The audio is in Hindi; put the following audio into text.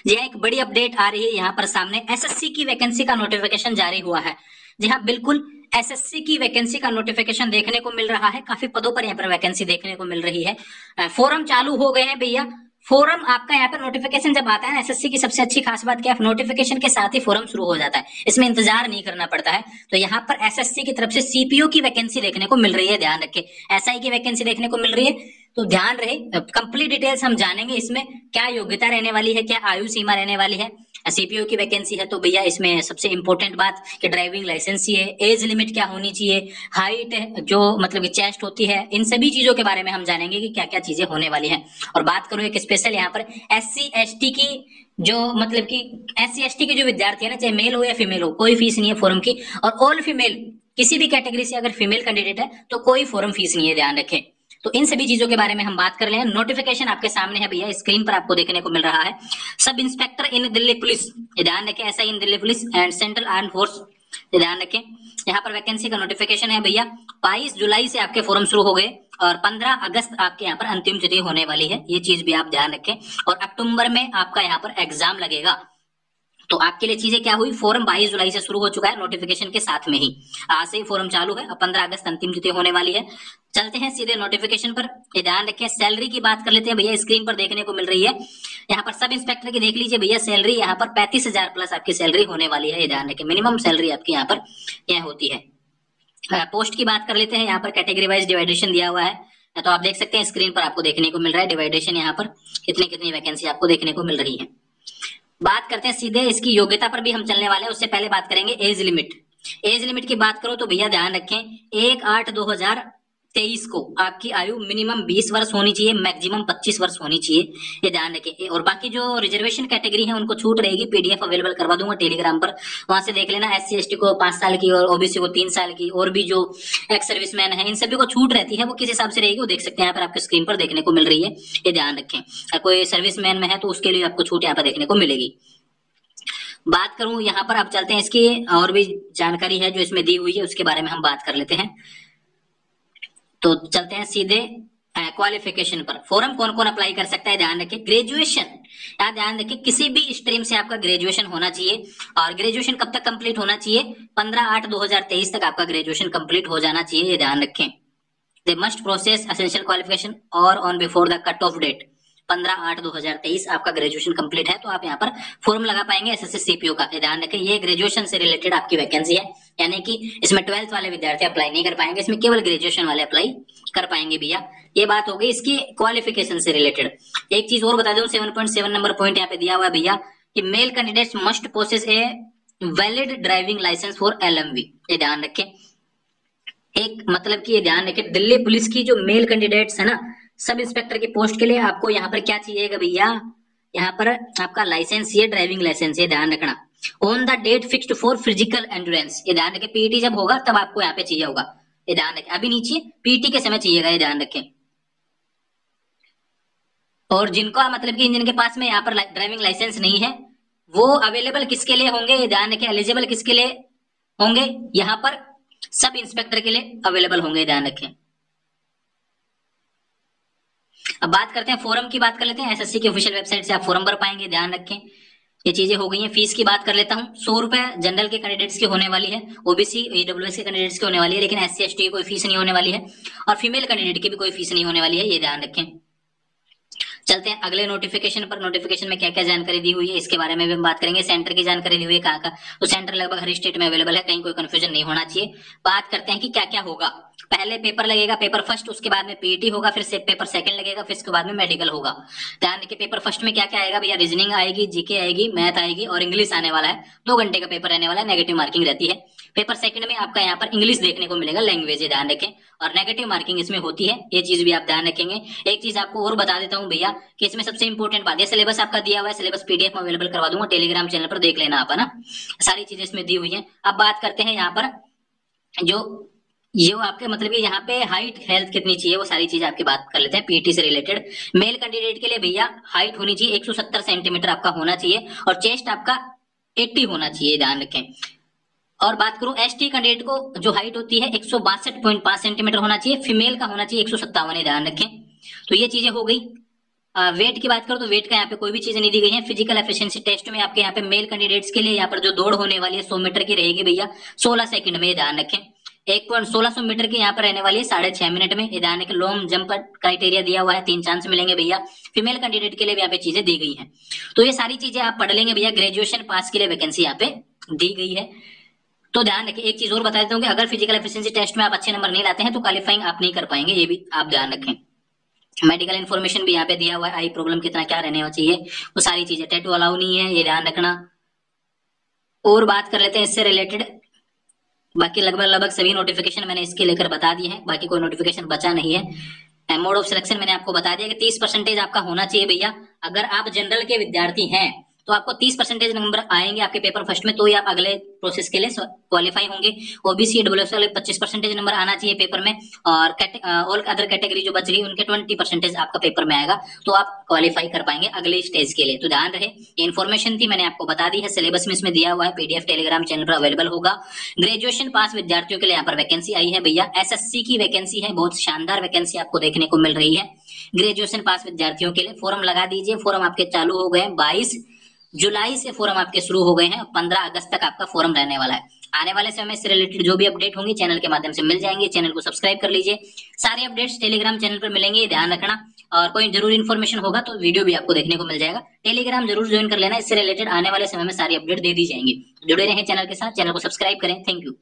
जी हाँ, एक बड़ी अपडेट आ रही है यहाँ पर सामने। एसएससी की वैकेंसी का नोटिफिकेशन जारी हुआ है। जी हाँ, बिल्कुल एसएससी की वैकेंसी का नोटिफिकेशन देखने को मिल रहा है। काफी पदों पर यहाँ पर वैकेंसी देखने को मिल रही है। फोरम चालू हो गए हैं भैया। फोरम आपका यहाँ पर नोटिफिकेशन जब आता है ना, एसएससी की सबसे अच्छी खास बात क्या है, नोटिफिकेशन के साथ ही फोरम शुरू हो जाता है, इसमें इंतजार नहीं करना पड़ता है। तो यहाँ पर एसएससी की तरफ से सीपीओ की वैकेंसी देखने को मिल रही है, ध्यान रखें। एसआई की वैकेंसी देखने को मिल रही है, तो ध्यान रहे। कंप्लीट डिटेल्स हम जानेंगे इसमें, क्या योग्यता रहने वाली है, क्या आयु सीमा रहने वाली है। सीपीओ की वैकेंसी है तो भैया इसमें सबसे इंपॉर्टेंट बात कि ड्राइविंग लाइसेंस चाहिए, एज लिमिट क्या होनी चाहिए, हाइट जो मतलब कि चेस्ट होती है, इन सभी चीजों के बारे में हम जानेंगे कि क्या क्या चीजें होने वाली है। और बात करूं एक स्पेशल यहाँ पर एससी एसटी की, जो मतलब कि एससी एसटी के जो विद्यार्थी है ना, चाहे मेल हो या फीमेल हो, कोई फीस नहीं है फॉर्म की। और ऑल फीमेल किसी भी कैटेगरी से अगर फीमेल कैंडिडेट है तो कोई फॉर्म फीस नहीं है, ध्यान रखें। तो इन सभी चीजों के बारे में हम बात कर लें। नोटिफिकेशन आपके सामने है भैया, स्क्रीन पर आपको देखने को मिल रहा है। सब इंस्पेक्टर इन दिल्ली पुलिस, ध्यान रखें, ऐसा in Delhi police and central arm force, ध्यान रखें। यहाँ पर वैकेंसी का नोटिफिकेशन है भैया। 22 जुलाई से आपके फॉर्म शुरू हो गए और 15 अगस्त आपके यहाँ पर अंतिम तिथि होने वाली है, ये चीज भी आप ध्यान रखें। और अक्टूबर में आपका यहाँ पर एग्जाम लगेगा। तो आपके लिए चीजें क्या हुई, फॉर्म 22 जुलाई से शुरू हो चुका है नोटिफिकेशन के साथ में ही, आज से ही फॉर्म चालू है। अब 15 अगस्त अंतिम तिथि होने वाली है। चलते हैं सीधे नोटिफिकेशन पर, ये ध्यान रखें। सैलरी की बात कर लेते हैं भैया, स्क्रीन पर देखने को मिल रही है। यहाँ पर सब इंस्पेक्टर की देख लीजिए भैया, सैलरी यहाँ पर 35,000 प्लस आपकी सैलरी होने वाली है, ये ध्यान रखें। मिनिमम सैलरी आपकी यहाँ पर यह होती है। पोस्ट की बात कर लेते हैं, यहाँ पर कैटेगरी वाइज डिवाइडेशन दिया हुआ है, तो आप देख सकते हैं स्क्रीन पर आपको देखने को मिल रहा है डिवाइडेशन, यहाँ पर कितनी कितनी वैकेंसी आपको देखने को मिल रही है। बात करते हैं सीधे इसकी योग्यता पर भी हम चलने वाले हैं, उससे पहले बात करेंगे एज लिमिट। एज लिमिट की बात करो तो भैया ध्यान रखें, 1/8/2023 को आपकी आयु मिनिमम 20 वर्ष होनी चाहिए, मैक्सिमम 25 वर्ष होनी चाहिए, ये ध्यान रखें। और बाकी जो रिजर्वेशन कैटेगरी है उनको छूट रहेगी, पीडीएफ अवेलेबल करवा दूंगा टेलीग्राम पर, वहां से देख लेना। एससी एसटी को 5 साल की और ओबीसी को 3 साल की, और भी जो एक्स सर्विसमैन है इन सभी को छूट रहती है, वो किस हिसाब से रहेगी वो देख सकते हैं, यहाँ पर आपके स्क्रीन पर देखने को मिल रही है, ये ध्यान रखें। कोई सर्विसमैन में है तो उसके लिए आपको छूट यहाँ पर देखने को मिलेगी। बात करूं यहाँ पर, अब चलते हैं इसकी और भी जानकारी है जो इसमें दी हुई है, उसके बारे में हम बात कर लेते हैं। तो चलते हैं सीधे क्वालिफिकेशन पर। फॉर्म कौन कौन अप्लाई कर सकता है, ध्यान रखें। ग्रेजुएशन, यहाँ ध्यान रखें, किसी भी स्ट्रीम से आपका ग्रेजुएशन होना चाहिए। और ग्रेजुएशन कब तक कंप्लीट होना चाहिए, 15/8/2023 तक आपका ग्रेजुएशन कंप्लीट हो जाना चाहिए, ये ध्यान रखें। They must process essential qualification और on before the cut off date 15/8/2023 आपका ग्रेजुएशन कंप्लीट है, तो आप यहाँ पर फॉर्म लगा पाएंगे एसएससी सीपीओ का, ध्यान रखें। ये ग्रेजुएशन से रिलेटेड आपकी वैकेंसी है, यानी कि इसमें 12th वाले विद्यार्थी अप्लाई नहीं कर पाएंगे, इसमें केवल ग्रेजुएशन वाले अप्लाई कर पाएंगे भैया। ये बात हो गई इसकी क्वालिफिकेशन से रिलेटेड। एक चीज और बता दूं, 7.7 नंबर पॉइंट यहाँ पे दिया हुआ है भैया कि male candidates must possess a valid driving licence for LMV, ये ध्यान रखें। एक मतलब कि ये ध्यान रखें, दिल्ली पुलिस की जो मेल कैंडिडेट्स है ना, सब इंस्पेक्टर की पोस्ट के लिए आपको यहाँ पर क्या चाहिएगा भैया, यहाँ पर आपका लाइसेंस, ये ड्राइविंग लाइसेंस, ये ध्यान रखना। On the date fixed for physical endurance, ये ध्यान रखें। पीटी जब होगा तब आपको यहाँ पे चाहिए होगा, ये ध्यान रखें। अभी नहीं चाहिए, पीटी के समय चाहिएगा, ये ध्यान रखें। और जिनका मतलब कि जिनके पास में यहाँ पर ड्राइविंग लाइसेंस नहीं है, वो अवेलेबल किसके लिए होंगे, ये ध्यान रखें। एलिजिबल किसके लिए होंगे, यहाँ पर सब इंस्पेक्टर के लिए अवेलेबल होंगे, ध्यान रखें। अब बात करते हैं फोरम की, बात कर लेते हैं। एसएससी की ऑफिशियल वेबसाइट से आप फोरम भर पाएंगे, ध्यान रखें। ये चीजें हो गई हैं। फीस की बात कर लेता हूँ, 100 रुपए जनरल के कैंडिडेट्स की होने वाली है, ओबीसी ईडब्ल्यूएस के कैंडिडेट्स की होने वाली है, लेकिन एससी एसटी की कोई फीस नहीं होने वाली है, और फीमेल कैंडिडेट की भी कोई फीस नहीं होने वाली है, ये ध्यान रखें। चलते हैं अगले नोटिफिकेशन पर। नोटिफिकेशन में क्या क्या जानकारी दी हुई है इसके बारे में भी हम बात करेंगे। सेंटर की जानकारी दी हुई है, कहाँ का, तो सेंटर लगभग हर स्टेट में अवेलेबल है, कहीं कोई कंफ्यूजन नहीं होना चाहिए। बात करते हैं कि क्या क्या होगा। पहले पेपर लगेगा, पेपर फर्स्ट, उसके बाद में पीटी होगा, फिर से पेपर सेकंड लगेगा, फिर उसके बाद में मेडिकल होगा। ध्यान रखिए, पेपर फर्स्ट में क्या क्या आएगा भैया, रीजनिंग आएगी, जीके आएगी, मैथ आएगी और इंग्लिश आने वाला है। 2 घंटे का पेपर रहने वाला है, नेगेटिव मार्किंग रहती है। पेपर सेकंड में आपका यहाँ पर इंग्लिश देखने को मिलेगा, लैंग्वेज, ध्यान रखें, और नेगेटिव मार्किंग इसमें होती है, ये चीज भी आप ध्यान रखेंगे। एक चीज आपको और बता देता हूँ भैया कि इसमें सबसे इंपॉर्टेंट बात है, सिलेबस आपका दिया हुआ है, सिलेबस पीडीएफ में अवेलेबल करवा दूंगा, टेलीग्राम चैनल पर देख लेना आप, है ना, सारी चीजें इसमें दी हुई है। अब बात करते हैं यहाँ पर जो ये आपके मतलब कि यहाँ पे हाइट हेल्थ कितनी चाहिए, वो सारी चीज आपकी बात कर लेते हैं पीटी से रिलेटेड। मेल कैंडिडेट के लिए भैया हाइट होनी चाहिए 170 सेंटीमीटर आपका होना चाहिए, और चेस्ट आपका 80 होना चाहिए, ध्यान रखें। और बात करूं एसटी कैंडिडेट को, जो हाइट होती है 162.5 सेंटीमीटर होना चाहिए, फीमेल का होना चाहिए 157, ध्यान रखें। तो ये चीजें हो गई। वेट की बात करो तो वेट का यहाँ पे कोई भी चीज नहीं दी गई है। फिजिकल एफिशिएंसी टेस्ट में आपके यहाँ पे मेल कैंडिडेट्स के लिए यहाँ पर जो दौड़ होने वाली है 100 मीटर की रहेगी भैया 16 सेकंड में, ये ध्यान रखें। 1.1600 मीटर की यहाँ पर रहने वाली है 6.5 मिनट में, ये ध्यान रखें। लॉन्ग जंप क्राइटेरिया दिया हुआ है, 3 चांस मिलेंगे भैया। फीमेल कैंडिडेट के लिए भी यहाँ पे चीजें दी गई है। तो ये सारी चीजें आप पढ़ लेंगे भैया। ग्रेजुएशन पास के लिए वैकेंसी यहाँ पे दी गई है। तो ध्यान रखें, एक चीज और बता देता हूँ कि अगर फिजिकल एफिशिएंसी टेस्ट में आप अच्छे नंबर नहीं लाते हैं तो क्वालिफाइंग आप नहीं कर पाएंगे, ये भी आप ध्यान रखें। मेडिकल इन्फॉर्मेशन भी यहाँ पे दिया हुआ है, आई प्रॉब्लम कितना क्या रहने चाहिए, वो सारी चीजें। टैटू अलाउ नहीं है, ये ध्यान रखना। और बात कर लेते हैं इससे रिलेटेड। बाकी लगभग सभी नोटिफिकेशन मैंने इसके लेकर बता दिए हैं, बाकी कोई नोटिफिकेशन बचा नहीं है। मोड ऑफ सिलेक्शन मैंने आपको बता दिया कि 30% आपका होना चाहिए भैया। अगर आप जनरल के विद्यार्थी हैं तो आपको 30% नंबर आएंगे आपके पेपर फर्स्ट में, तो ही आप अगले प्रोसेस के लिए क्वालिफाई होंगे। ओबीसी ईडब्ल्यूएस वाले 25% नंबर आना चाहिए पेपर में, और ऑल अदर कैटेगरी जो बच गई उनके 20% आपका पेपर में आएगा, तो आप क्वालिफाई कर पाएंगे अगले स्टेज के लिए। तो ध्यान रहे, ये इन्फॉर्मेशन थी, मैंने आपको बता दी है। सिलेबस में इसमें दिया हुआ है, पीडीएफ टेलीग्राम चैनल पर अवेलेबल होगा। ग्रेजुएशन पास विद्यार्थियों के लिए यहाँ पर वैकेंसी आई है भैया। एसएससी की वैकेंसी है, बहुत शानदार वैकेंसी आपको देखने को मिल रही है ग्रेजुएशन पास विद्यार्थियों के लिए। फॉर्म लगा दीजिए, फॉर्म आपके चालू हो गए। 22 जुलाई से फॉर्म आपके शुरू हो गए हैं, 15 अगस्त तक आपका फॉर्म रहने वाला है। आने वाले समय में इससे रिलेटेड जो भी अपडेट होंगी चैनल के माध्यम से मिल जाएंगे। चैनल को सब्सक्राइब कर लीजिए, सारे अपडेट्स टेलीग्राम चैनल पर मिलेंगे, ध्यान रखना। और कोई जरूरी इन्फॉर्मेशन होगा तो वीडियो भी आपको देखने को मिल जाएगा। टेलीग्राम जरूर ज्वाइन कर लेना, इससे रिलेटेड आने वाले समय में सारी अपडेट दे दी जाएंगी। जुड़े रहें चैनल के साथ, चैनल को सब्सक्राइब करें। Thank you.